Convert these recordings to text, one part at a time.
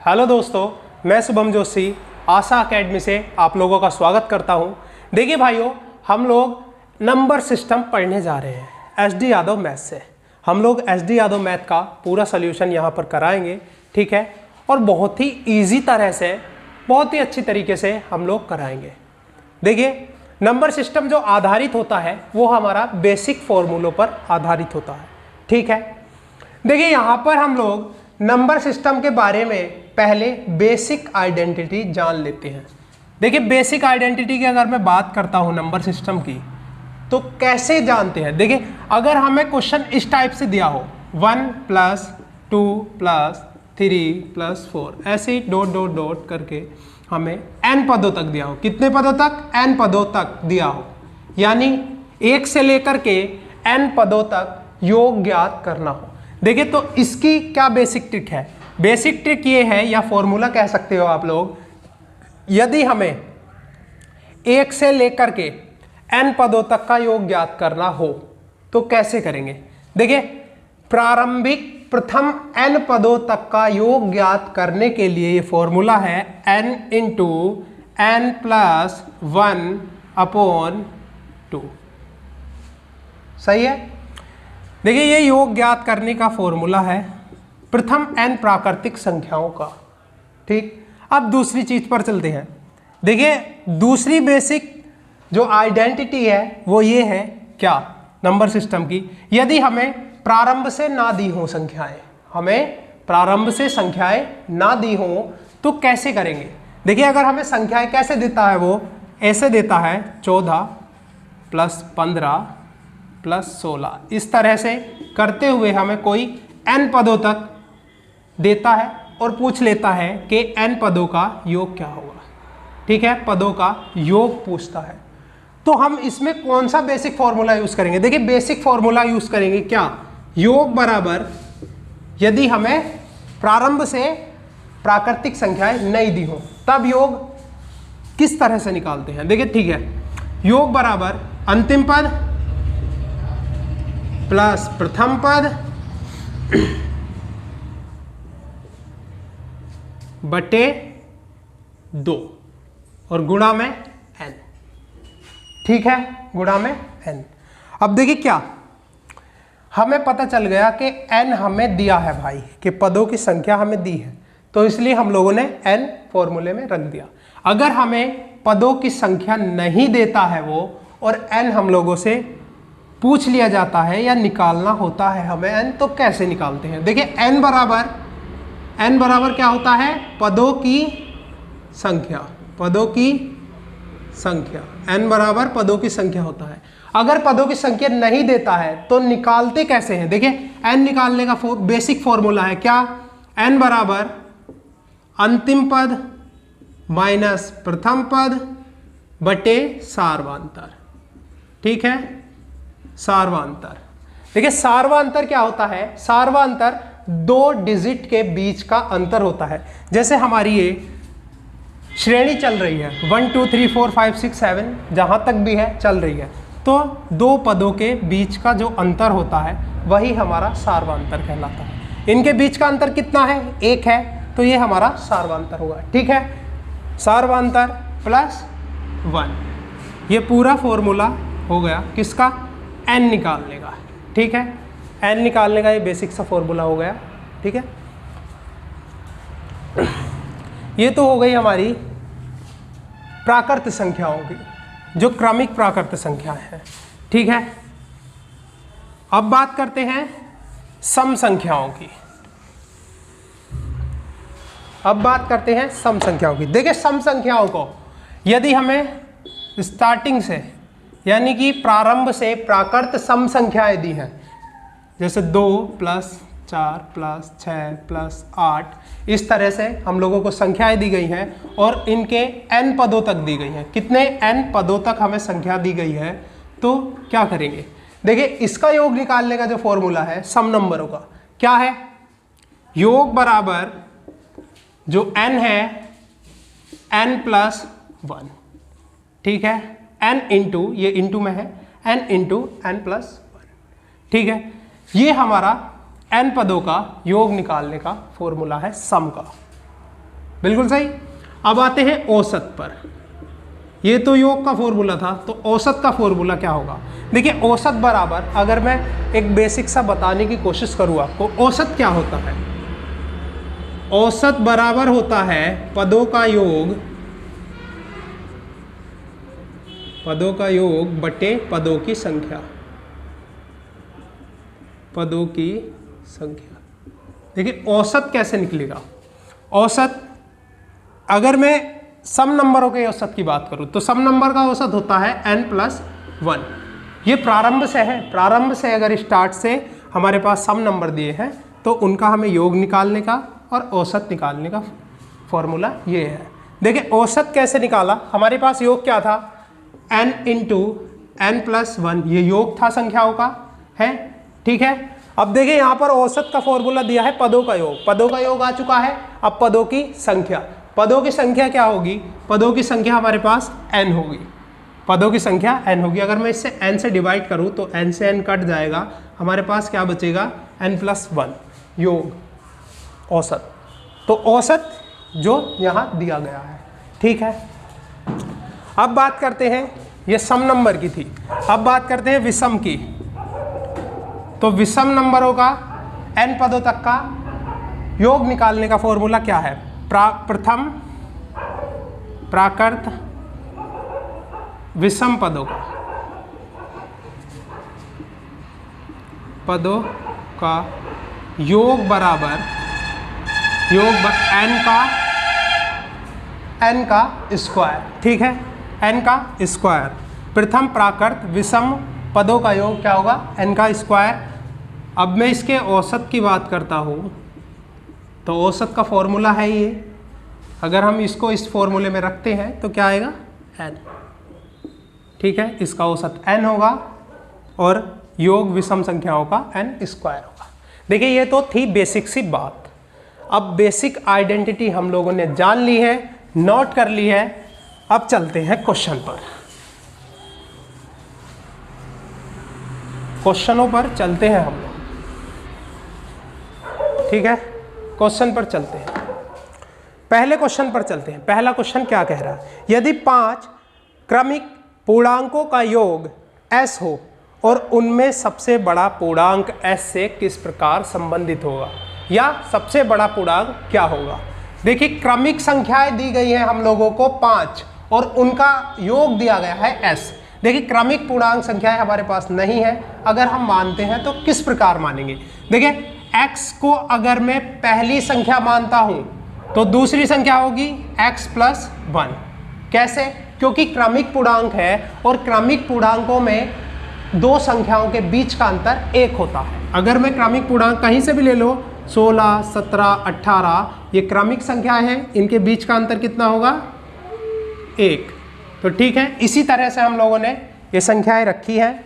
Hello दोस्तों, मैं शुभम जोशी आशा academy से आप लोगों का स्वागत करता हूं। देखिए भाइयों, हम लोग नंबर सिस्टम पढ़ने जा रहे हैं एस डी यादव मैथ से। हम लोग एस डी यादव मैथ का पूरा सोल्यूशन यहां पर कराएंगे, ठीक है। और बहुत ही ईजी तरह से, बहुत ही अच्छी तरीके से हम लोग कराएंगे। देखिए, नंबर सिस्टम जो आधारित होता है वो हमारा बेसिक फॉर्मूलों पर आधारित होता है, ठीक है। देखिए, यहाँ पर हम लोग नंबर सिस्टम के बारे में पहले बेसिक आइडेंटिटी जान लेते हैं। देखिए, बेसिक आइडेंटिटी की अगर मैं बात करता हूँ नंबर सिस्टम की, तो कैसे जानते हैं। देखिए, अगर हमें क्वेश्चन इस टाइप से दिया हो 1 + 2 + 3 + 4, ऐसे ही डॉट डॉट डॉट करके हमें n पदों तक दिया हो। कितने पदों तक? n पदों तक दिया हो, यानी 1 से लेकर के n पदों तक योग ज्ञात करना हो। देखिए, तो इसकी क्या बेसिक ट्रिक है? बेसिक ट्रिक ये है, या फॉर्मूला कह सकते हो आप लोग, यदि हमें 1 से लेकर के n पदों तक का योग ज्ञात करना हो तो कैसे करेंगे। देखिए, प्रारंभिक प्रथम n पदों तक का योग ज्ञात करने के लिए ये फॉर्मूला है n × n + 1/2। सही है। देखिए, ये योग ज्ञात करने का फॉर्मूला है प्रथम n प्राकृतिक संख्याओं का, ठीक। अब दूसरी चीज पर चलते हैं। देखिए, दूसरी बेसिक जो आइडेंटिटी है वो ये है, क्या, नंबर सिस्टम की, यदि हमें प्रारंभ से ना दी हो संख्याएं, हमें प्रारंभ से संख्याएं ना दी हो तो कैसे करेंगे। देखिए, अगर हमें संख्याएं कैसे देता है, वो ऐसे देता है 14 + 15 + 16, इस तरह से करते हुए हमें कोई n पदों तक देता है और पूछ लेता है कि n पदों का योग क्या होगा, ठीक है। पदों का योग पूछता है, तो हम इसमें कौन सा बेसिक फॉर्मूला यूज करेंगे। देखिए, बेसिक फॉर्मूला यूज करेंगे, क्या, योग बराबर, यदि हमें प्रारंभ से प्राकृतिक संख्याएं नहीं दी हो तब योग किस तरह से निकालते हैं। देखिए, ठीक है, योग बराबर अंतिम पद प्लस प्रथम पद बटे 2 और गुणा में n, ठीक है, गुणा में n। अब देखिए, क्या हमें पता चल गया कि n हमें दिया है भाई, कि पदों की संख्या हमें दी है, तो इसलिए हम लोगों ने n फॉर्मूले में रख दिया। अगर हमें पदों की संख्या नहीं देता है वो, और n हम लोगों से पूछ लिया जाता है या निकालना होता है हमें n, तो कैसे निकालते हैं। देखिए, n बराबर क्या होता है, पदों की संख्या, पदों की संख्या, n बराबर पदों की संख्या होता है। अगर पदों की संख्या नहीं देता है तो निकालते कैसे हैं। देखिए, n निकालने का बेसिक फॉर्मूला है, क्या, n बराबर अंतिम पद माइनस प्रथम पद बटे सार्वांतर, ठीक है, सार्वांतर। देखिए, सार्वांतर क्या होता है, सार्वांतर 2 डिजिट के बीच का अंतर होता है। जैसे हमारी ये श्रेणी चल रही है 1 2 3 4 5 6 7, जहां तक भी है चल रही है, तो 2 पदों के बीच का जो अंतर होता है वही हमारा सार्वांतर कहलाता है। इनके बीच का अंतर कितना है, 1 है, तो ये हमारा सार्वांतर होगा, ठीक है। सार्वांतर प्लस 1, ये पूरा फॉर्मूला हो गया किसका, n निकालने का, ठीक है। n निकालने का ये बेसिक सा फॉर्मूला हो गया, ठीक है। ये तो हो गई हमारी प्राकृत संख्याओं की, जो क्रमिक प्राकृत संख्या है, ठीक है। अब बात करते हैं सम संख्याओं की। अब बात करते हैं सम संख्याओं की। देखिए, सम संख्याओं को यदि हमें स्टार्टिंग से, यानी कि प्रारंभ से प्राकृत सम संख्याएं दी हैं, जैसे 2 + 4 + 6 + 8, इस तरह से हम लोगों को संख्याएं दी गई हैं और इनके n पदों तक दी गई हैं। कितने n पदों तक हमें संख्या दी गई है, तो क्या करेंगे। देखिए, इसका योग निकालने का जो फॉर्मूला है सम नंबरों का, क्या है, योग बराबर जो n है n + 1, ठीक है, n इंटू, ये इंटू में है, n × n + 1, ठीक है। ये हमारा n पदों का योग निकालने का फॉर्मूला है सम का, बिल्कुल सही। अब आते हैं औसत पर। ये तो योग का फॉर्मूला था, तो औसत का फॉर्मूला क्या होगा? देखिए औसत बराबर, अगर मैं एक बेसिक सा बताने की कोशिश करूँ आपको, औसत क्या होता है? औसत बराबर होता है पदों का योग बटे पदों की संख्या। पदों की संख्या। देखिए औसत कैसे निकलेगा? औसत, अगर मैं सम नंबरों के औसत की बात करूं तो सम नंबर का औसत होता है n+1। ये प्रारंभ से है, प्रारंभ से अगर स्टार्ट से हमारे पास सम नंबर दिए हैं तो उनका हमें योग निकालने का और औसत निकालने का फॉर्मूला ये है। देखिए औसत कैसे निकाला? हमारे पास योग क्या था? n × n+1, ये योग था संख्याओं का, है, ठीक है। अब देखिए यहाँ पर औसत का फॉर्मूला दिया है पदों का योग, पदों का योग आ चुका है। अब पदों की संख्या, पदों की संख्या क्या होगी? पदों की संख्या हमारे पास n होगी, पदों की संख्या n होगी। अगर मैं इससे n से डिवाइड करूँ तो n से n कट जाएगा, हमारे पास क्या बचेगा? n+1 योग औसत। तो औसत जो यहाँ दिया गया है, ठीक है। अब बात करते हैं, ये सम नंबर की थी, अब बात करते हैं विषम की। तो विषम नंबरों का n पदों तक का योग निकालने का फॉर्मूला क्या है? प्रथम प्राकृत विषम पदों का योग बराबर n का स्क्वायर, ठीक है, n का स्क्वायर। प्रथम प्राकृत विषम पदों का योग क्या होगा? n का स्क्वायर। अब मैं इसके औसत की बात करता हूँ तो औसत का फॉर्मूला है ये, अगर हम इसको इस फॉर्मूले में रखते हैं तो क्या आएगा? n, ठीक है, इसका औसत n होगा और योग विषम संख्याओं का n स्क्वायर होगा। देखिए ये तो थी बेसिक सी बात। अब बेसिक आइडेंटिटी हम लोगों ने जान ली है, नोट कर ली है। अब चलते हैं क्वेश्चन पर, क्वेश्चनों पर चलते हैं हम लोग, ठीक है। क्वेश्चन पर चलते हैं, पहले क्वेश्चन पर चलते हैं। पहला क्वेश्चन क्या कह रहा है? यदि 5 क्रमिक पूर्णांकों का योग s हो और उनमें सबसे बड़ा पूर्णांक s से किस प्रकार संबंधित होगा, या सबसे बड़ा पूर्णांक क्या होगा? देखिए क्रमिक संख्याएं दी गई हैं हम लोगों को 5 और उनका योग दिया गया है s। देखिए क्रमिक पूर्णांक संख्याएं हमारे पास नहीं है, अगर हम मानते हैं तो किस प्रकार मानेंगे? देखिए x को अगर मैं पहली संख्या मानता हूं तो दूसरी संख्या होगी x+1। कैसे? क्योंकि क्रमिक पूर्णांक है और क्रमिक पूर्णांकों में दो संख्याओं के बीच का अंतर 1 होता है। अगर मैं क्रमिक पूर्णांक कहीं से भी ले लो, 16, 17, 18, ये क्रमिक संख्याएं हैं, इनके बीच का अंतर कितना होगा? 1। तो ठीक है, इसी तरह से हम लोगों ने ये संख्याएं रखी हैं।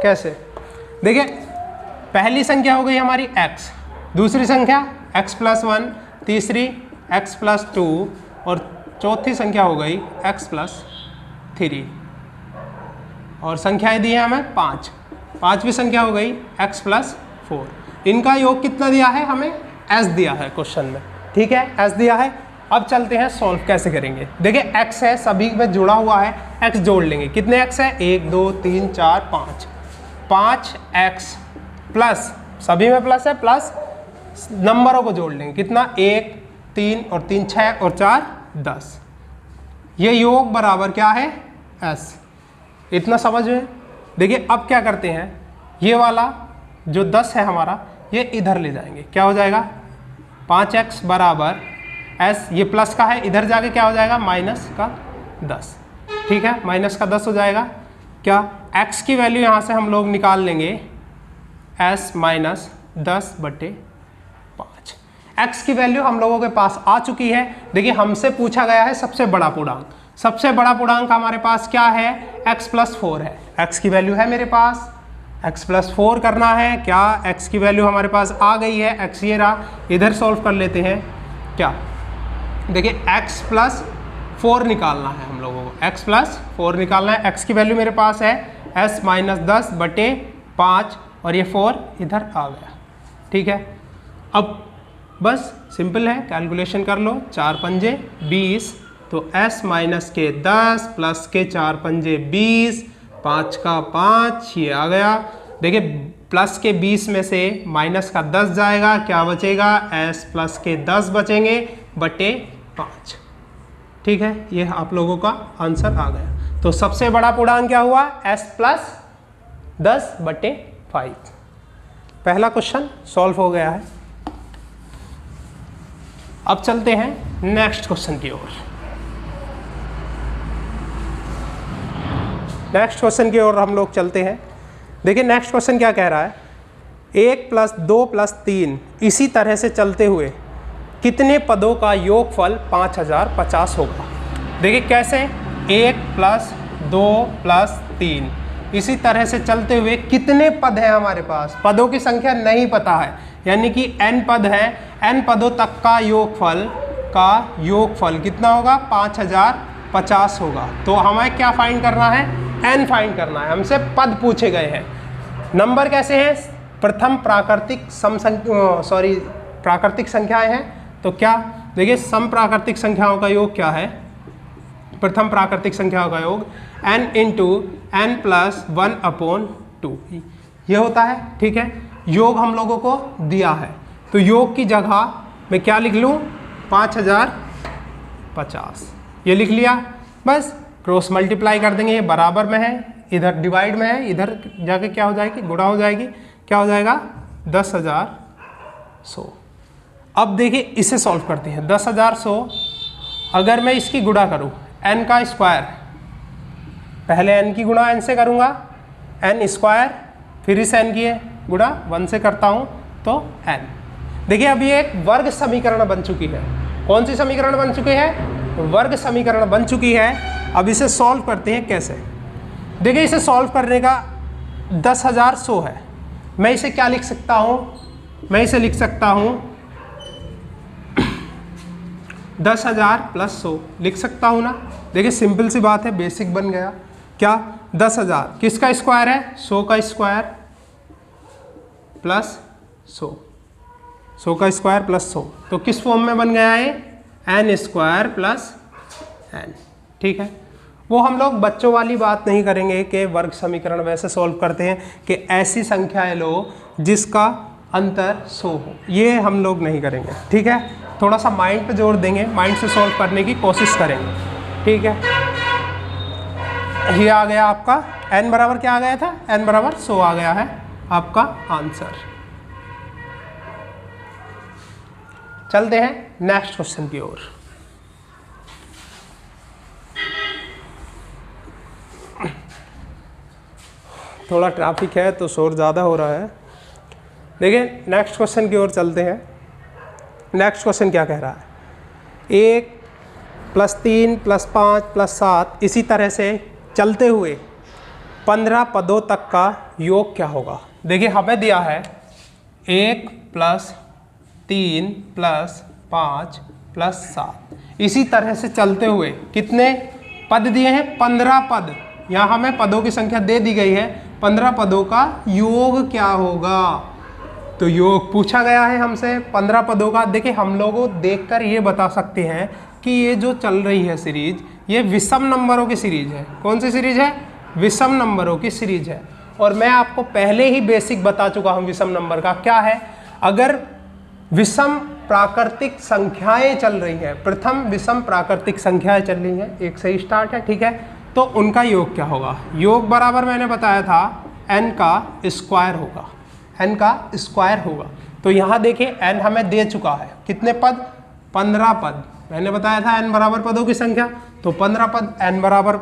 कैसे? देखिए पहली संख्या हो गई हमारी x, दूसरी संख्या x+1, तीसरी x+2 और चौथी संख्या हो गई x+3 और संख्याएं दी हैं हमें 5। पांचवी संख्या हो गई x+4। इनका योग कितना दिया है? हमें s दिया है क्वेश्चन में, ठीक है, s दिया है। अब चलते हैं सॉल्व कैसे करेंगे। देखिए x है, सभी में जुड़ा हुआ है, x जोड़ लेंगे। कितने x है? 1 2 3 4 5। 5x प्लस, सभी में प्लस है, प्लस नंबरों को जोड़ लेंगे। कितना? 1 3 और 3 6 और 4 10। ये योग बराबर क्या है? s। इतना समझ में? देखिए अब क्या करते हैं, ये वाला जो 10 है हमारा, ये इधर ले जाएंगे। क्या हो जाएगा? 5x बराबर s, ये प्लस का है, इधर जाके क्या हो जाएगा? माइनस का 10। ठीक है, माइनस का 10 हो जाएगा। क्या? x की वैल्यू यहाँ से हम लोग निकाल लेंगे s माइनस 10/5। x की वैल्यू हम लोगों के पास आ चुकी है। देखिए हमसे पूछा गया है सबसे बड़ा पूर्णांक। सबसे बड़ा पूर्णांक हमारे पास क्या है? x+4 है। x की वैल्यू है मेरे पास, x+4 करना है। क्या? x की वैल्यू हमारे पास आ गई है, x ये रहा। इधर सॉल्व कर लेते हैं। क्या? देखिए x+4 निकालना है हम लोगों को, x+4 निकालना है। x की वैल्यू मेरे पास है s माइनस 10/5 और ये 4 इधर आ गया। ठीक है, अब बस सिंपल है, कैलकुलेशन कर लो। 4 पंजे 20, तो s माइनस के 10 प्लस के 4 पंजे 20, 5 का 5, ये आ गया। देखिए प्लस के 20 में से माइनस का 10 जाएगा, क्या बचेगा? s प्लस के 10 बचेंगे बटे 5। ठीक है, ये आप लोगों का आंसर आ गया। तो सबसे बड़ा पूर्णांक क्या हुआ? s प्लस 10 बटे 5। पहला क्वेश्चन सॉल्व हो गया है। अब चलते हैं नेक्स्ट क्वेश्चन की ओर। नेक्स्ट क्वेश्चन की ओर हम लोग चलते हैं। देखिए नेक्स्ट क्वेश्चन क्या कह रहा है? 1 प्लस 2 प्लस 3 इसी तरह से चलते हुए कितने पदों का योगफल 5050 होगा? देखिए कैसे? 1 प्लस 2 प्लस 3 इसी तरह से चलते हुए कितने पद हैं हमारे पास? पदों की संख्या नहीं पता है, यानी कि n पद है। n पदों तक का योगफल कितना होगा? 5050 होगा। तो हमें क्या फाइंड करना है? n फाइंड करना है। हमसे पद पूछे गए हैं। नंबर कैसे हैं? प्रथम प्राकृतिक संख्याएं हैं। तो क्या देखिए, सम प्राकृतिक संख्याओं का योग क्या है? प्रथम प्राकृतिक संख्याओं का योग n इंटू n प्लस 1/2 ये होता है। ठीक है, योग हम लोगों को दिया है, तो योग की जगह मैं क्या लिख लूँ? 5050 ये लिख लिया। बस क्रॉस मल्टीप्लाई कर देंगे, ये बराबर में है, इधर डिवाइड में है, इधर जाके क्या हो जाएगी? गुणा हो जाएगी। क्या हो जाएगा? 10,100। अब देखिए इसे सॉल्व करते हैं। 10,100 अगर मैं इसकी गुणा करूँ n का स्क्वायर, पहले n की गुणा n से करूँगा, n स्क्वायर, फिर इस n की गुणा 1 से करता हूँ तो n। देखिए अभी एक वर्ग समीकरण बन चुकी है। कौन सी समीकरण बन चुकी है? वर्ग समीकरण बन चुकी है। अब इसे सॉल्व करते हैं। कैसे? देखिए इसे सॉल्व करने का 10,100 है। मैं इसे क्या लिख सकता हूँ? मैं इसे लिख सकता हूँ 10,000 प्लस 100 लिख सकता हूँ ना। देखिए सिंपल सी बात है, बेसिक बन गया। क्या? 10,000 किसका स्क्वायर है? 100 का स्क्वायर प्लस 100, 100 का स्क्वायर प्लस 100। तो किस फॉर्म में बन गया है? n square plus n। ठीक है, वो हम लोग बच्चों वाली बात नहीं करेंगे कि वर्ग समीकरण वैसे सॉल्व करते हैं कि ऐसी संख्याएं लो जिसका अंतर 100 हो, ये हम लोग नहीं करेंगे। ठीक है, थोड़ा सा माइंड पे जोर देंगे, माइंड से सॉल्व करने की कोशिश करेंगे। ठीक है, ये आ गया आपका n बराबर क्या आ गया था? n बराबर 100 आ गया है आपका आंसर। चलते हैं नेक्स्ट क्वेश्चन की ओर। थोड़ा ट्रैफिक है तो शोर ज़्यादा हो रहा है। देखिए नेक्स्ट क्वेश्चन की ओर चलते हैं। नेक्स्ट क्वेश्चन क्या कह रहा है? 1 प्लस 3 प्लस 5 प्लस 7 इसी तरह से चलते हुए 15 पदों तक का योग क्या होगा? देखिए हमें दिया है 1 प्लस 3 प्लस 5 प्लस 7 इसी तरह से चलते हुए कितने पद दिए हैं? 15 पद। यहाँ हमें पदों की संख्या दे दी गई है। 15 पदों का योग क्या होगा? तो योग पूछा गया है हमसे 15 पदों का। देखिए हम लोगों देखकर ये बता सकते हैं कि ये जो चल रही है सीरीज, ये विषम नंबरों की सीरीज है। कौन सी सीरीज है? विषम नंबरों की सीरीज है। और मैं आपको पहले ही बेसिक बता चुका हूँ विषम नंबर का। क्या है? अगर विषम प्राकृतिक संख्याएं चल रही हैं, प्रथम विषम प्राकृतिक संख्याएं चल रही हैं, एक से ही स्टार्ट है, ठीक है, तो उनका योग क्या होगा? योग बराबर मैंने बताया था n का स्क्वायर होगा, n का स्क्वायर होगा। तो यहाँ देखिए n हमें दे चुका है, कितने पद? 15 पद। मैंने बताया था n बराबर पदों की संख्या, तो 15 पद, n बराबर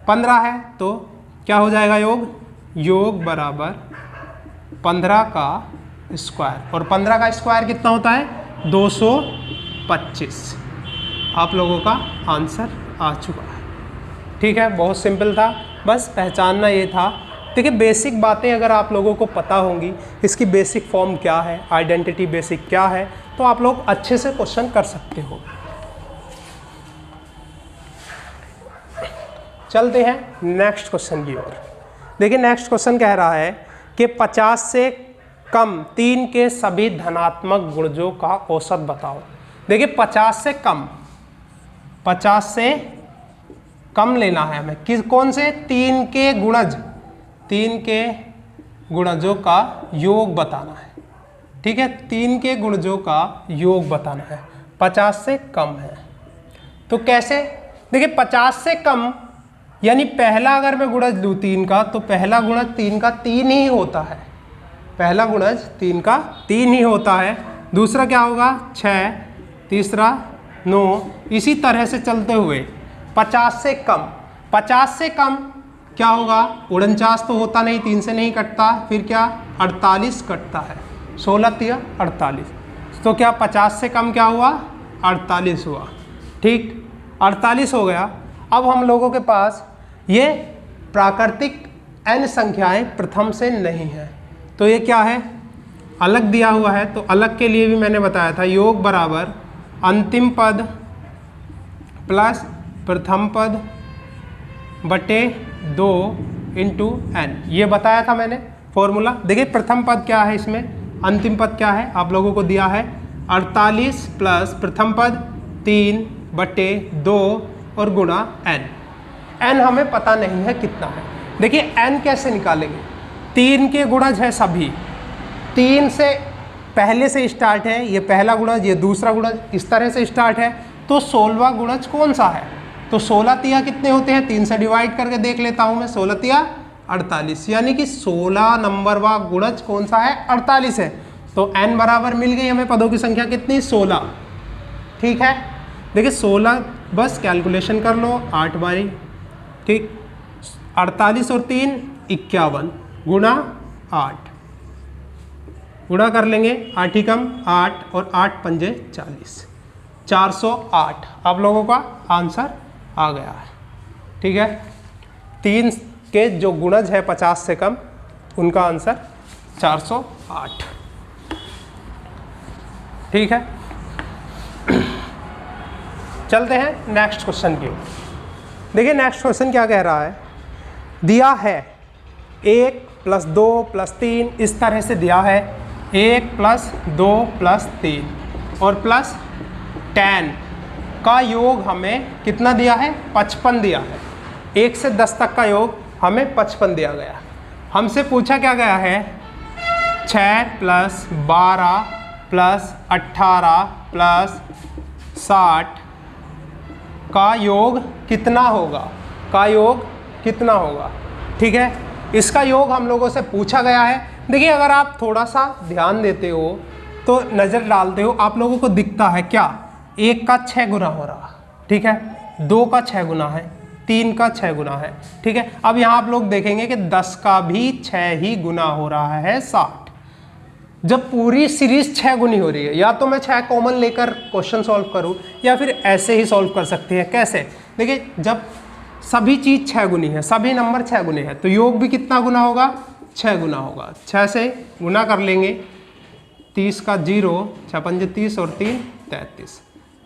15 है, तो क्या हो जाएगा योग? योग बराबर 15 का स्क्वायर। और 15 का स्क्वायर कितना होता है? 225। आप लोगों का आंसर आ चुका है। ठीक है, बहुत सिंपल था, बस पहचानना ये था। देखिए बेसिक बातें अगर आप लोगों को पता होंगी, इसकी बेसिक फॉर्म क्या है, आइडेंटिटी बेसिक क्या है, तो आप लोग अच्छे से क्वेश्चन कर सकते हो। चलते हैं नेक्स्ट क्वेश्चन की ओर। देखिए नेक्स्ट क्वेश्चन कह रहा है कि 50 से कम 3 के सभी धनात्मक गुणजों का औसत बताओ। देखिए 50 से कम, 50 से कम लेना है हमें। कौन से? 3 के गुणज, 3 के गुणजों का योग बताना है। ठीक है, 3 के गुणजों का योग बताना है, 50 से कम है। तो कैसे? देखिए 50 से कम यानी पहला अगर मैं गुणज लूँ 3 का, तो पहला गुणज 3 का 3 ही होता है। पहला गुणज 3 का 3 ही होता है। दूसरा क्या होगा? 6, तीसरा 9, इसी तरह से चलते हुए 50 से कम। 50 से कम क्या होगा? 49 तो होता नहीं, 3 से नहीं कटता, फिर क्या? 48 कटता है, 16 तिया 48। तो क्या 50 से कम क्या हुआ? 48 हुआ। ठीक, 48 हो गया। अब हम लोगों के पास ये प्राकृतिक n संख्याएं प्रथम से नहीं है, तो ये क्या है? अलग दिया हुआ है। तो अलग के लिए भी मैंने बताया था, योग बराबर अंतिम पद प्लस प्रथम पद बटे 2 इंटू n, ये बताया था मैंने फॉर्मूला। देखिए प्रथम पद क्या है इसमें, अंतिम पद क्या है आप लोगों को दिया है 48 प्लस प्रथम पद 3 बटे 2 और गुणा n। n हमें पता नहीं है कितना है। देखिए n कैसे निकालेंगे? 3 के गुणज है सभी, 3 से पहले से स्टार्ट है, ये पहला गुणज, ये दूसरा गुणज, इस तरह से स्टार्ट है। तो 16वां गुणज कौन सा है? तो 16 तिया कितने होते हैं? 3 से डिवाइड करके देख लेता हूं मैं, 16 तिया 48, यानी कि 16 नंबर वा गुणज कौन सा है? 48 है। तो n बराबर मिल गई हमें पदों की संख्या कितनी? 16। ठीक है, देखिए 16 बस कैलकुलेशन कर लो 8 बारी। ठीक, 48 और 3 51 गुणा 8, गुणा कर लेंगे 8 ही कम 8 और 8 पंजे 40, 408 आप लोगों का आंसर आ गया है। ठीक है, 3 के जो गुणज है 50 से कम, उनका आंसर 408। ठीक है, चलते हैं नेक्स्ट क्वेश्चन की। देखिए नेक्स्ट क्वेश्चन क्या कह रहा है? दिया है 1 + 2 + 3, इस तरह से दिया है 1 + 2 + 3 और प्लस 10 का योग हमें कितना दिया है? 55 दिया है। 1 से 10 तक का योग हमें 55 दिया गया। हमसे पूछा क्या गया है? 6 + 12 + 18 + 60 का योग कितना होगा? का योग कितना होगा? ठीक है, इसका योग हम लोगों से पूछा गया है। देखिए अगर आप थोड़ा सा ध्यान देते हो तो नज़र डालते हो, आप लोगों को दिखता है क्या? 1 का 6 गुना हो रहा, ठीक है, 2 का 6 गुना है, 3 का 6 गुना है। ठीक है, अब यहाँ आप लोग देखेंगे कि 10 का भी 6 ही गुना हो रहा है 60। जब पूरी सीरीज 6 गुनी हो रही है, या तो मैं 6 कॉमन लेकर क्वेश्चन सॉल्व करूं या फिर ऐसे ही सॉल्व कर सकते हैं। कैसे? देखिए जब सभी चीज़ 6 गुनी है, सभी नंबर 6 गुने हैं, तो योग भी कितना गुना होगा? 6 गुना होगा। 6 से गुना कर लेंगे, 30 का 0, 6 पंजे 30 और 3 33।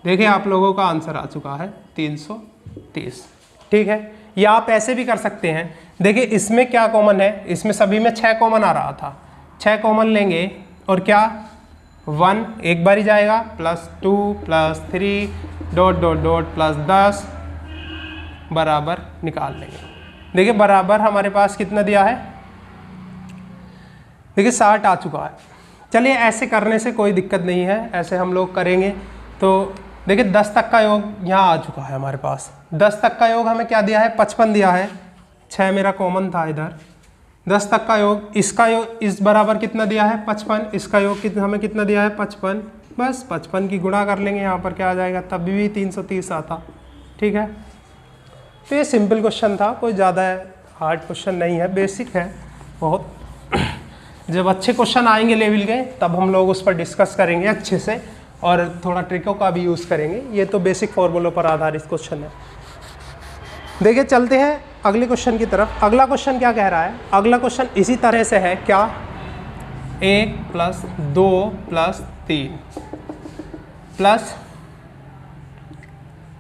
देखिए आप लोगों का आंसर आ चुका है 330। ठीक है, या आप ऐसे भी कर सकते हैं। देखिए इसमें क्या कॉमन है? इसमें सभी में 6 कॉमन आ रहा था, 6 कॉमन लेंगे और क्या 1 एक बार ही जाएगा, +2 +3 डॉट डॉट डॉट +10 बराबर निकाल लेंगे। देखिए बराबर हमारे पास कितना दिया है? देखिए 60 आ चुका है। चलिए ऐसे करने से कोई दिक्कत नहीं है, ऐसे हम लोग करेंगे। तो देखिए 10 तक का योग यहाँ आ चुका है हमारे पास। 10 तक का योग हमें क्या दिया है? 55 दिया है, 6 मेरा कॉमन था इधर। 10 तक का योग, इसका योग इस बराबर कितना दिया है? 55। इसका योग कितना हमें कितना दिया है? 55। बस 55 की गुणा कर लेंगे, यहाँ पर क्या आ जाएगा? तब भी 330 आता। ठीक है, तो ये सिंपल क्वेश्चन था, कोई ज़्यादा हार्ड क्वेश्चन नहीं है, बेसिक है बहुत। जब अच्छे क्वेश्चन आएंगे लेवल के, तब हम लोग उस पर डिस्कस करेंगे अच्छे से और थोड़ा ट्रिकों का भी यूज़ करेंगे। ये तो बेसिक फॉर्मूलों पर आधारित क्वेश्चन है। देखिए चलते हैं अगले क्वेश्चन की तरफ। अगला क्वेश्चन क्या कह रहा है? अगला क्वेश्चन इसी तरह से है, क्या 1 + 2 + 3 +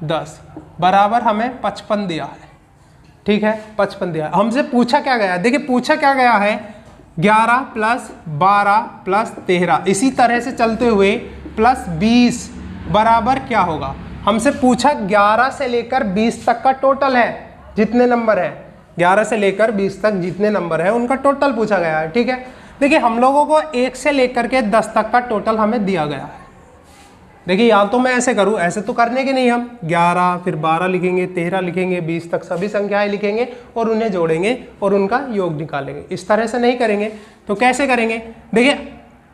10 बराबर हमें 55 दिया है। ठीक है, 55 दिया है। हमसे पूछा क्या गया? देखिए पूछा क्या गया है? 11 प्लस 12 प्लस 13, इसी तरह से चलते हुए प्लस 20 बराबर क्या होगा। हमसे पूछा 11 से लेकर 20 तक का टोटल है, जितने नंबर है 11 से लेकर 20 तक जितने नंबर है उनका टोटल पूछा गया है। ठीक है, देखिए हम लोगों को 1 से लेकर के 10 तक का टोटल हमें दिया गया है। देखिए या तो मैं ऐसे करूं, ऐसे तो करने के नहीं, हम 11 फिर 12 लिखेंगे, 13 लिखेंगे, 20 तक सभी संख्याएं लिखेंगे और उन्हें जोड़ेंगे और उनका योग निकालेंगे। इस तरह से नहीं करेंगे तो कैसे करेंगे। देखिए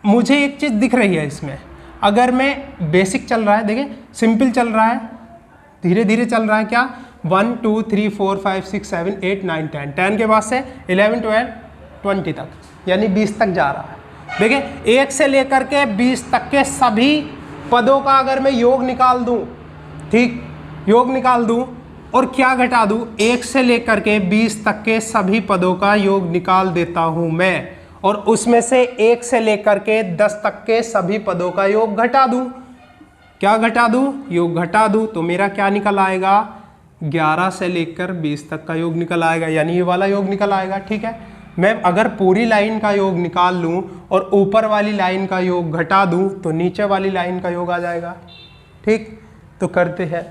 मुझे एक चीज़ दिख रही है इसमें, अगर मैं बेसिक चल रहा है, देखिए सिंपल चल रहा है, धीरे धीरे चल रहा है, क्या 1 2 3 4 5 6 7 8 9 10, 10 के बाद से 11 12 20 तक, यानी 20 तक जा रहा है। देखिए 1 से लेकर के 20 तक के सभी पदों का अगर मैं योग निकाल दूं, ठीक, योग निकाल दूं और क्या घटा दूं, 1 से लेकर के 20 तक के सभी पदों का योग निकाल देता हूं मैं, और उसमें से 1 से लेकर के 10 तक के सभी पदों का योग घटा दूं। क्या घटा दूं, योग घटा दूं, तो मेरा क्या निकल आएगा, 11 से लेकर 20 तक का योग निकल आएगा, यानी ये वाला योग निकल आएगा। ठीक है, मैं अगर पूरी लाइन का योग निकाल लूं और ऊपर वाली लाइन का योग घटा दूं तो नीचे वाली लाइन का योग आ जाएगा। ठीक, तो करते हैं।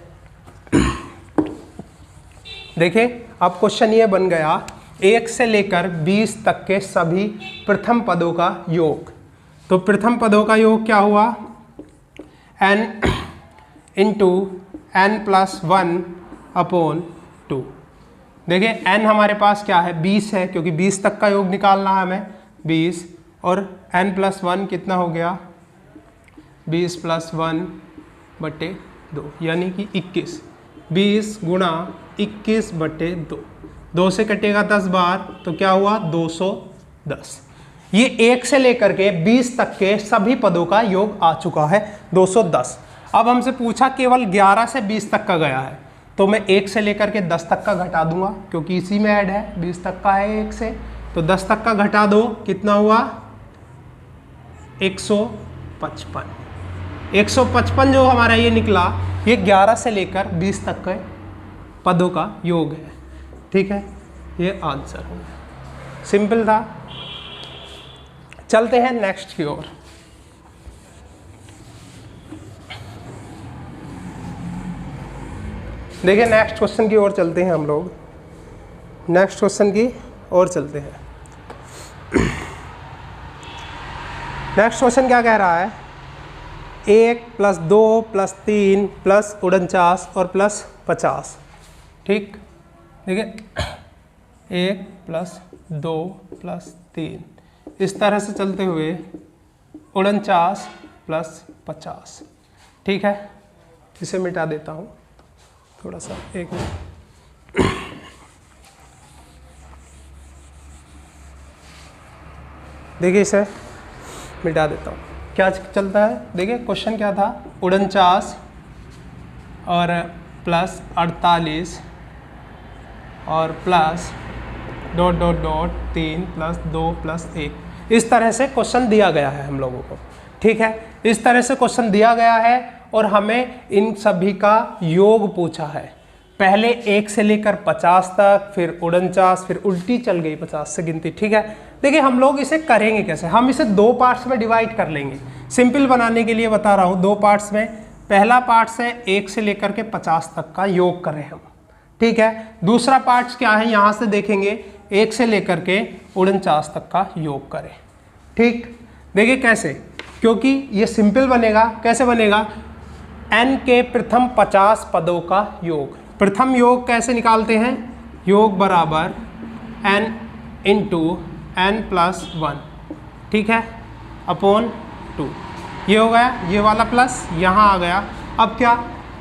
देखिए अब क्वेश्चन ये बन गया, 1 से लेकर 20 तक के सभी प्रथम पदों का योग। तो प्रथम पदों का योग क्या हुआ, n into n plus 1 upon 2। देखिए n हमारे पास क्या है, 20 है, क्योंकि 20 तक का योग निकालना है हमें, 20, और n प्लस 1 कितना हो गया, 20 प्लस 1 बटे 2, यानी कि 21। 20 गुणा 21 बटे 2, 2 से कटेगा 10 बार, तो क्या हुआ 210। ये 1 से लेकर के 20 तक के सभी पदों का योग आ चुका है 210। अब हमसे पूछा केवल 11 से 20 तक का गया है, तो मैं 1 से लेकर के 10 तक का घटा दूंगा, क्योंकि इसी में ऐड है, 20 तक का है 1 से, तो 10 तक का घटा दो, कितना हुआ 155। 155 जो हमारा ये निकला, ये 11 से लेकर 20 तक के पदों का योग है। ठीक है, ये आंसर हो गया, सिंपल था। चलते हैं नेक्स्ट की ओर। देखिए नेक्स्ट क्वेश्चन की ओर चलते हैं हम लोग, नेक्स्ट क्वेश्चन की ओर चलते हैं। नेक्स्ट क्वेश्चन क्या कह रहा है, 1 प्लस 2 प्लस 3 प्लस 49 और प्लस 50। ठीक, देखिए 1 प्लस 2 प्लस 3, इस तरह से चलते हुए 49 प्लस 50। ठीक है, इसे मिटा देता हूँ थोड़ा सा, 1 मिनट। देखिए इसे मिटा देता हूँ, क्या चलता है। देखिए क्वेश्चन क्या था, 49 और प्लस 48 और plus dot dot dot 3 plus 2 plus 1, इस तरह से क्वेश्चन दिया गया है हम लोगों को। ठीक है, इस तरह से क्वेश्चन दिया गया है और हमें इन सभी का योग पूछा है। पहले 1 से लेकर 50 तक, फिर 49, फिर उल्टी चल गई 50 से गिनती। ठीक है, देखिए हम लोग इसे करेंगे कैसे, हम इसे 2 पार्ट्स में डिवाइड कर लेंगे। सिंपल बनाने के लिए बता रहा हूँ, 2 पार्ट्स में। पहला पार्ट से 1 से लेकर के 50 तक का योग करें हम। ठीक है, दूसरा पार्ट क्या है, यहाँ से देखेंगे 1 से लेकर के 49 तक का योग करें। ठीक, देखिए कैसे, क्योंकि ये सिंपल बनेगा। कैसे बनेगा, n के प्रथम 50 पदों का योग। प्रथम योग कैसे निकालते हैं, योग बराबर n इंटू n प्लस 1, ठीक है, अपॉन 2। ये हो गया, ये वाला प्लस यहाँ आ गया। अब क्या,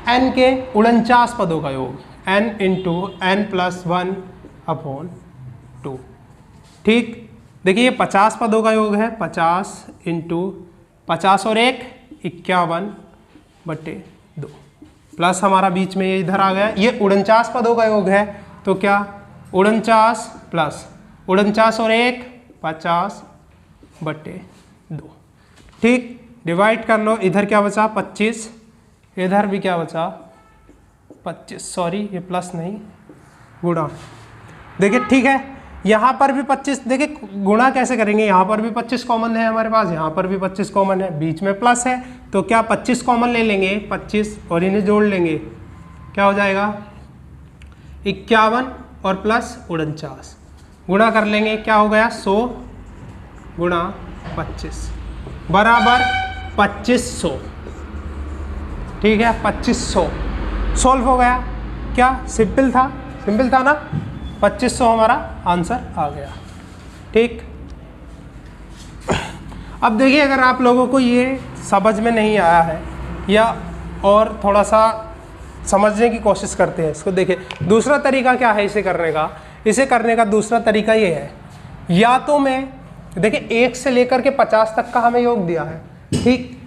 n के 49 पदों का योग, n into n plus 1 upon 2। ठीक, देखिए ये 50 पदों का योग है, 50 इंटू 50 और 1 51 बटे 2, प्लस हमारा बीच में ये इधर आ गया। ये 49 पदों का योग है, तो क्या 49 प्लस 49 और 1 50 बटे 2। ठीक, डिवाइड कर लो, इधर क्या बचा 25, इधर भी क्या बचा 25, सॉरी ये प्लस नहीं गुणा। देखिए ठीक है, यहाँ पर भी 25, देखिए गुणा कैसे करेंगे, यहाँ पर भी 25 कॉमन है हमारे पास, यहाँ पर भी 25 कॉमन है, बीच में प्लस है तो क्या 25 कॉमन ले लेंगे 25 और इन्हें जोड़ लेंगे, क्या हो जाएगा 51 और प्लस 49, गुणा कर लेंगे क्या हो गया 100 गुणा 25 बराबर 2500। ठीक है 2500 सॉल्व हो गया, क्या सिंपल था ना, 2500 हमारा आंसर आ गया। ठीक, अब देखिए अगर आप लोगों को ये समझ में नहीं आया है या और थोड़ा सा समझने की कोशिश करते हैं इसको, देखिए दूसरा तरीका क्या है इसे करने का दूसरा तरीका ये है, या तो मैं देखिए 1 से लेकर के 50 तक का हमें योग दिया है, ठीक,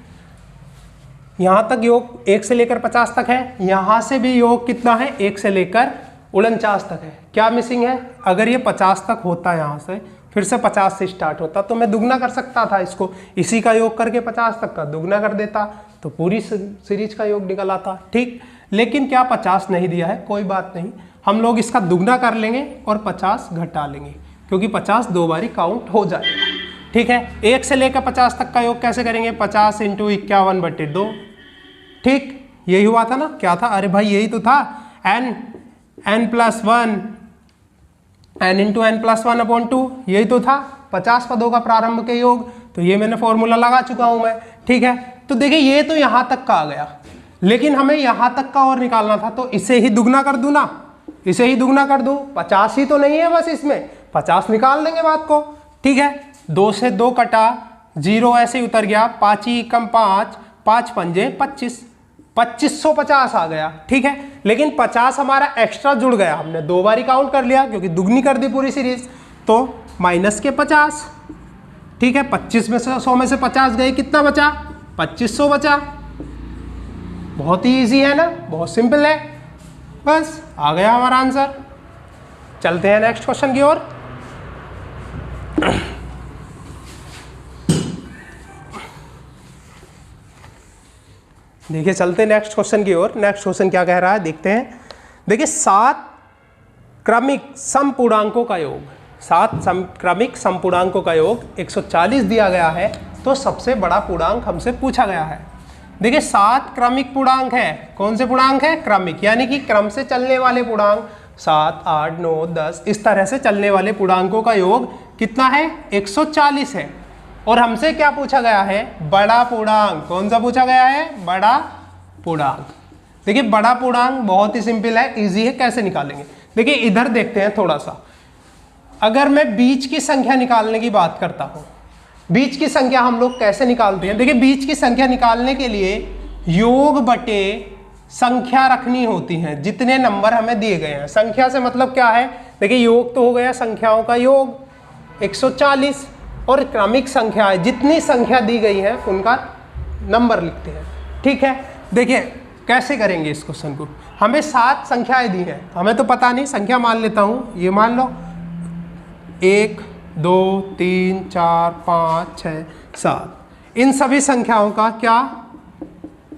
यहाँ तक योग 1 से लेकर 50 तक है, यहाँ से भी योग कितना है 1 से लेकर 49 तक है। क्या मिसिंग है, अगर ये 50 तक होता है यहाँ से फिर से 50 से स्टार्ट होता तो मैं दुगना कर सकता था इसको, इसी का योग करके 50 तक का दुगना कर देता तो पूरी सीरीज का योग निकल आता। ठीक, लेकिन क्या 50 नहीं दिया है, कोई बात नहीं, हम लोग इसका दुगना कर लेंगे और 50 घटा लेंगे क्योंकि 50 दो बारी काउंट हो जाएगा। ठीक है, 1 से लेकर 50 तक का योग कैसे करेंगे, 50 × 51/2। ठीक, यही हुआ था ना, क्या था, अरे भाई यही तो था, n + 1 n × n+1/2, यही तो था 50 पदों का प्रारंभ के योग, तो ये मैंने फॉर्मूला लगा चुका हूं मैं। ठीक है, तो देखिए ये तो यहां तक का आ गया, लेकिन हमें यहां तक का और निकालना था तो इसे ही दुगना कर दूं ना, इसे ही दुगना कर दूं, 50 ही तो नहीं है बस, इसमें 50 निकाल देंगे बात को। ठीक है, 2 से 2 कटा, 0 ऐसे ही उतर गया, 5 × 5 5 पंजे 25, 2550 आ गया। ठीक है, लेकिन 50 हमारा एक्स्ट्रा जुड़ गया, हमने दो बारी काउंट कर लिया क्योंकि दुगनी कर दी पूरी सीरीज, तो माइनस के 50। ठीक है, 25 में से 100 में से 50 गए, कितना बचा 2500 बचा। बहुत ही इजी है ना, बहुत सिंपल है, बस आ गया हमारा आंसर। चलते हैं नेक्स्ट क्वेश्चन की ओर। देखिए चलते हैं नेक्स्ट क्वेश्चन की ओर। नेक्स्ट क्वेश्चन क्या कह रहा है देखते हैं। देखिए 7 क्रमिक समपूर्णांकों का योग, 7 क्रमिक समपूर्णांकों का योग 140 दिया गया है, तो सबसे बड़ा पूर्णांक हमसे पूछा गया है। देखिए 7 क्रमिक पूर्णांक है, कौन से पूर्णांक है, क्रमिक, यानी कि क्रम से चलने वाले पूर्णांक, 7 8 9 10 इस तरह से चलने वाले पूर्णांकों का योग कितना है 140 है। और हमसे क्या पूछा गया है, बड़ा पूर्णांक। कौन सा पूछा गया है, बड़ा पूर्णांक। देखिए बड़ा पूर्णांक बहुत ही सिंपल है, इजी है, कैसे निकालेंगे। देखिए इधर देखते हैं थोड़ा सा, अगर मैं बीच की संख्या निकालने की बात करता हूं, बीच की संख्या हम लोग कैसे निकालते हैं। देखिए बीच की संख्या निकालने के लिए योग बटे संख्या रखनी होती है, जितने नंबर हमें दिए गए हैं। संख्या से मतलब क्या है, देखिए योग तो हो गया संख्याओं का योग 140, और क्रमिक संख्या है, जितनी संख्या दी गई है उनका नंबर लिखते हैं। ठीक है, देखिए कैसे करेंगे इस क्वेश्चन को। हमें 7 संख्याएं दी हैं, हमें तो पता नहीं, संख्या मान लेता हूं, ये मान लो 1 2 3 4 5 6 7, इन सभी संख्याओं का क्या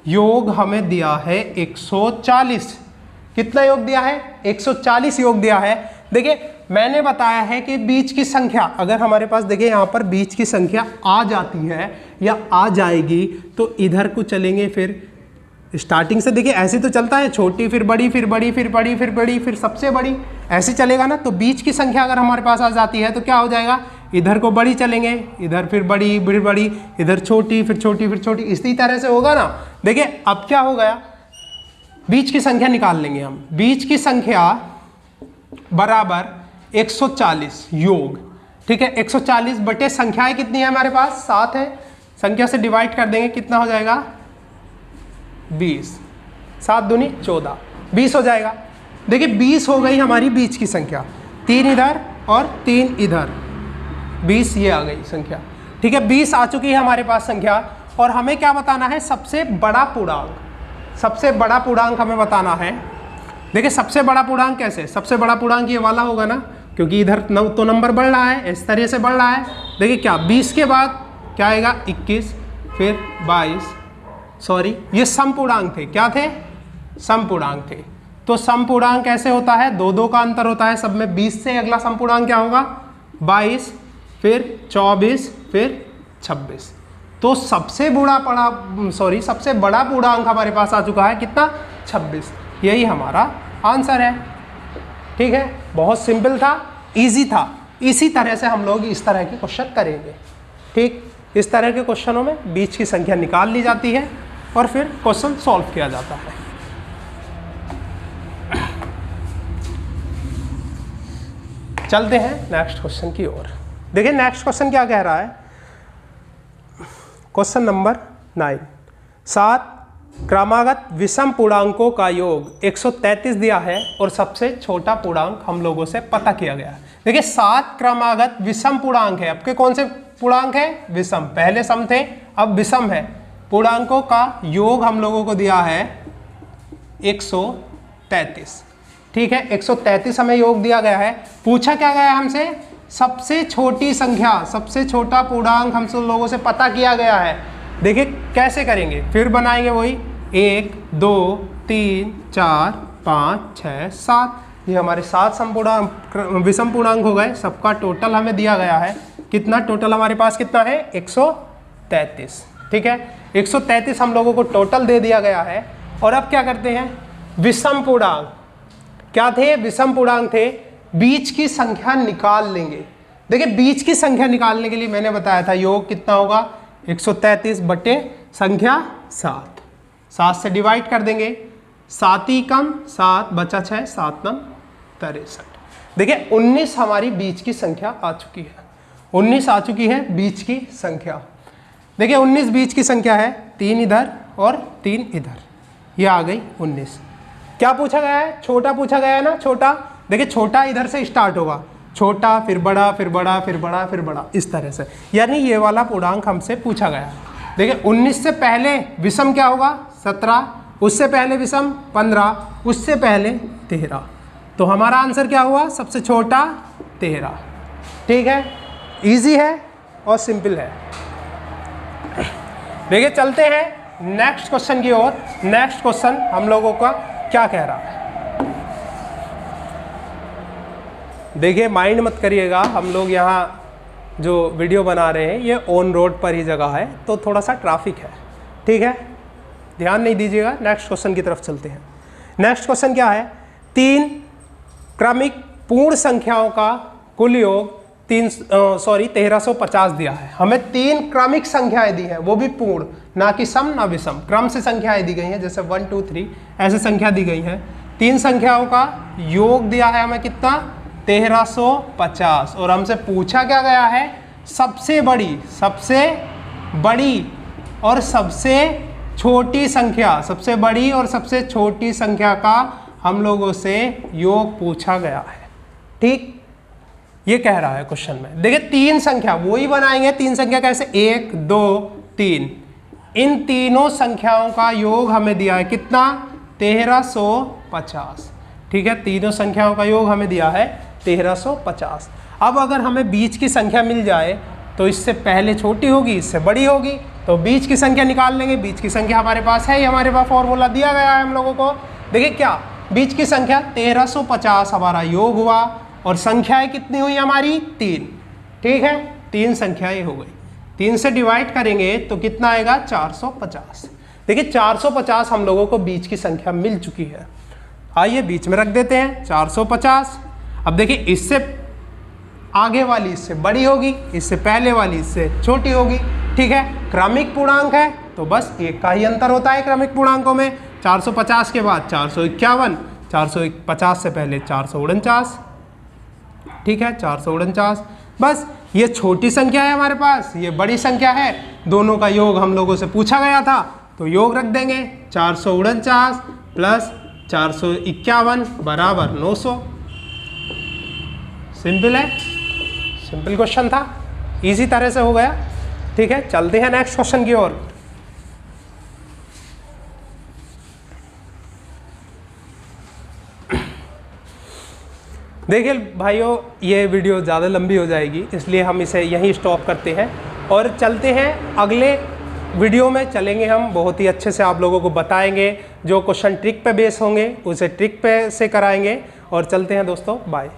योग हमें दिया है 140। कितना योग दिया है 140 योग दिया है। देखिए मैंने बताया है कि बीच की संख्या, अगर हमारे पास देखिए यहाँ पर बीच की संख्या आ जाती है या आ जाएगी तो इधर को चलेंगे, फिर स्टार्टिंग से देखिए ऐसे तो चलता है, छोटी फिर बड़ी फिर बड़ी फिर बड़ी फिर बड़ी फिर सबसे बड़ी, ऐसे चलेगा ना। तो बीच की संख्या अगर हमारे पास आ जाती है तो क्या हो जाएगा, इधर को बड़ी चलेंगे, इधर फिर बड़ी फिर बड़ी, इधर छोटी फिर छोटी फिर छोटी, इसी तरह से होगा ना। देखिए अब क्या हो गया, बीच की संख्या निकाल लेंगे हम। बीच की संख्या बराबर 140 योग। ठीक है, 140 बटे संख्याएं कितनी है हमारे पास 7 है, संख्या से डिवाइड कर देंगे, कितना हो जाएगा 20, 7 दूनी 14, 20 हो जाएगा। देखिए 20 हो गई हमारी बीच की संख्या, 3 इधर और 3 इधर, 20 ये आ गई संख्या। ठीक है, 20 आ चुकी है हमारे पास संख्या, और हमें क्या बताना है, सबसे बड़ा पूर्णांक। सबसे बड़ा पूर्णांक हमें बताना है। देखिए सबसे बड़ा पूर्णांक कैसे, सबसे बड़ा पूर्णांक ये वाला होगा ना, क्योंकि इधर तो नंबर बढ़ रहा है, इस तरह से बढ़ रहा है। देखिए क्या 20 के बाद क्या आएगा 21, फिर 22, सॉरी ये समपूर्णांक थे, क्या थे, समपूर्णांक थे। तो समपूर्णांक कैसे होता है, 2 का अंतर होता है सब में। 20 से अगला समपूर्णांक क्या होगा, 22, फिर 24, फिर 26। तो सबसे बड़ा पूर्णांक हमारे पास आ चुका है कितना, 26। यही हमारा आंसर है। ठीक है, बहुत सिंपल था, इजी था। इसी तरह से हम लोग इस तरह के क्वेश्चन करेंगे। ठीक, इस तरह के क्वेश्चनों में बीच की संख्या निकाल ली जाती है और फिर क्वेश्चन सॉल्व किया जाता है। चलते हैं नेक्स्ट क्वेश्चन की ओर। देखिए नेक्स्ट क्वेश्चन क्या कह रहा है, क्वेश्चन नंबर 9। 7 क्रमागत विषम पूर्णांकों का योग 133 दिया है और सबसे छोटा पूर्णांक हम लोगों से पता किया गया है। देखिए 7 क्रमागत विषम पूर्णांक है। आपके कौन से पूर्णांक है, विषम। पहले सम थे, अब विषम है। पूर्णांकों का योग हम लोगों को दिया है 133। ठीक है, 133 हमें योग दिया गया है। पूछा क्या गया हमसे, सबसे छोटी संख्या, सबसे छोटा पूर्णांक हमसे लोगों से पता किया गया है। देखिए कैसे करेंगे, फिर बनाएंगे वही 1 2 3 4 5 6 7। ये हमारे 7 समपूर्णांक विषम पूर्णांक हो गए। सबका टोटल हमें दिया गया है कितना, टोटल हमारे पास कितना है 133। ठीक है, 133 हम लोगों को टोटल दे दिया गया है। और अब क्या करते हैं, विषम पूर्णांक क्या थे, विषम पूर्णांक थे, बीच की संख्या निकाल लेंगे। देखिए बीच की संख्या निकालने के लिए मैंने बताया था योग कितना होगा, 133 बटे संख्या 7। 7 से डिवाइड कर देंगे, 7 ही कम 7 बचा 6, 7 9 63। देखिए 19 हमारी बीच की संख्या आ चुकी है। 19 आ चुकी है बीच की संख्या। देखिए 19 बीच की संख्या है, 3 इधर और 3 इधर, ये आ गई 19। क्या पूछा गया है, छोटा पूछा गया है ना, छोटा। देखिए छोटा इधर से स्टार्ट होगा, छोटा फिर बड़ा फिर बड़ा फिर बड़ा फिर बड़ा, इस तरह से, यानी ये वाला पूर्णांक हमसे पूछा गया है। देखिए 19 से पहले विषम क्या होगा, 17, उससे पहले विषम 15, उससे पहले 13। तो हमारा आंसर क्या हुआ, सबसे छोटा 13। ठीक है, इजी है और सिंपल है। देखिए चलते हैं नेक्स्ट क्वेश्चन की ओर। नेक्स्ट क्वेश्चन हम लोगों का क्या कह रहा है, देखिए माइंड मत करिएगा, हम लोग यहाँ जो वीडियो बना रहे हैं ये ऑन रोड पर ही जगह है, तो थोड़ा सा ट्रैफिक है। ठीक है, ध्यान नहीं दीजिएगा। नेक्स्ट क्वेश्चन की तरफ चलते हैं। नेक्स्ट क्वेश्चन क्या है, 3 क्रमिक पूर्ण संख्याओं का कुल योग 1350 दिया है। हमें 3 क्रमिक संख्याएं दी हैं, वो भी पूर्ण, ना कि सम ना विषम, क्रम से संख्याएं दी गई हैं, जैसे 1 2 3 ऐसे संख्या दी गई हैं। 3 संख्याओं का योग दिया है हमें कितना, 1350। और हमसे पूछा क्या गया है, सबसे बड़ी और सबसे छोटी संख्या, सबसे बड़ी और सबसे छोटी संख्या का हम लोगों से योग पूछा गया है। ठीक, ये कह रहा है क्वेश्चन में। देखिए 3 संख्या वही बनाएंगे, 3 संख्या कैसे, 1 2 3, इन तीनों संख्याओं का योग हमें दिया है कितना, 1350। ठीक है, तीनों संख्याओं का योग हमें दिया है 1350। अब अगर हमें बीच की संख्या मिल जाए तो इससे पहले छोटी होगी, इससे बड़ी होगी, तो बीच की संख्या निकाल लेंगे। बीच की संख्या हमारे पास है, हमारे पास फॉर्मूला दिया गया है हम लोगों को। देखिए क्या, बीच की संख्या 1350 हमारा योग हुआ और संख्याएं कितनी हुई हमारी, 3। ठीक है, 3 संख्याएं हो गई। 3 से डिवाइड करेंगे तो कितना आएगा, 450। देखिए 450 हम लोगों को बीच की संख्या मिल चुकी है। आइए बीच में रख देते हैं 450। अब देखिए इससे आगे वाली इससे बड़ी होगी, इससे पहले वाली इससे छोटी होगी। ठीक है, क्रमिक पूर्णांक है तो बस एक का ही अंतर होता है क्रमिक पूर्णांकों में। 450 के बाद 451, 450 से पहले 449। ठीक है, 449। बस ये छोटी संख्या है हमारे पास, ये बड़ी संख्या है, दोनों का योग हम लोगों से पूछा गया था, तो योग रख देंगे। 449 प्लस 451 बराबर 900। सिंपल है, सिंपल क्वेश्चन था, इजी तरह से हो गया। ठीक है, चलते हैं नेक्स्ट क्वेश्चन की ओर। देखिए भाइयों, ये वीडियो ज़्यादा लंबी हो जाएगी, इसलिए हम इसे यहीं स्टॉप करते हैं और चलते हैं अगले वीडियो में। चलेंगे हम, बहुत ही अच्छे से आप लोगों को बताएंगे जो क्वेश्चन ट्रिक पे बेस होंगे उसे ट्रिक पे से कराएंगे। और चलते हैं दोस्तों, बाय।